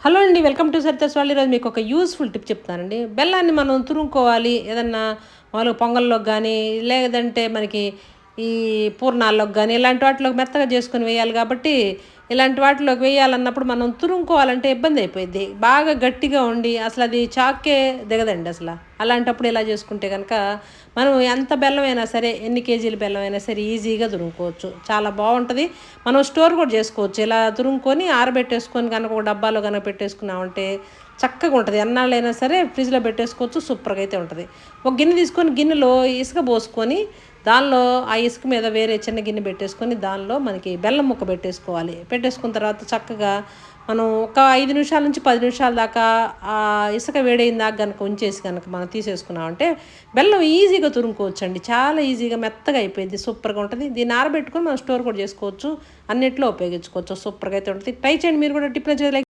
Hello అండి, welcome to సరితస్ వాళ్ళు. ఈరోజు మీకు ఒక యూస్ఫుల్ టిప్ చెప్తానండి. బెల్లాన్ని మనం తురుముకోవాలి ఏదన్నా మామూలుగా పొంగల్లోకి కానీ, లేదంటే మనకి ఈ పూర్ణాల్లోకి కానీ, ఇలాంటి వాటిలోకి మెత్తగా చేసుకొని వేయాలి కాబట్టి, ఇలాంటి వాటిలోకి వేయాలన్నప్పుడు మనం తురుముకోవాలంటే ఇబ్బంది అయిపోయింది. బాగా గట్టిగా ఉండి అసలు అది చాక్కే దిగదండి అసలు. అలాంటప్పుడు ఇలా చేసుకుంటే కనుక మనం ఎంత బెల్లం అయినా సరే, ఎన్ని కేజీల బెల్లం అయినా సరే ఈజీగా తురుముకోవచ్చు. చాలా బాగుంటుంది. మనం స్టోర్ కూడా చేసుకోవచ్చు. ఇలా తురుముకొని ఆరబెట్టేసుకొని కనుక ఒక డబ్బాలో కనుక పెట్టేసుకున్నామంటే చక్కగా ఉంటుంది. ఎన్నాళ్ళైనా సరే ఫ్రిడ్జ్లో పెట్టేసుకోవచ్చు. సూపర్గా అయితే ఉంటుంది. ఒక గిన్నె తీసుకొని గిన్నెలో ఇసుక పోసుకొని దానిలో ఆ ఇసుక మీద వేరే చిన్న గిన్నె పెట్టేసుకొని దానిలో మనకి బెల్లం ముక్క పెట్టేసుకోవాలి. పెట్టేసుకున్న తర్వాత చక్కగా మనం ఒక 5 నిమిషాల నుంచి 10 నిమిషాల దాకా ఆ ఇసుక వేడైన దాకా కనుక ఉంచేసి కనుక మనం తీసేసుకున్నామంటే బెల్లం ఈజీగా తురుముకోవచ్చండి. చాలా ఈజీగా మెత్తగా అయిపోయింది. సూపర్గా ఉంటుంది. దీన్ని ఆరబెట్టుకొని మనం స్టోర్ కూడా చేసుకోవచ్చు. అన్నిట్లో ఉపయోగించుకోవచ్చు. సూపర్గా అయితే ఉంటుంది. ట్రై చేయండి మీరు కూడా. టిప్ నచ్చితే లైక్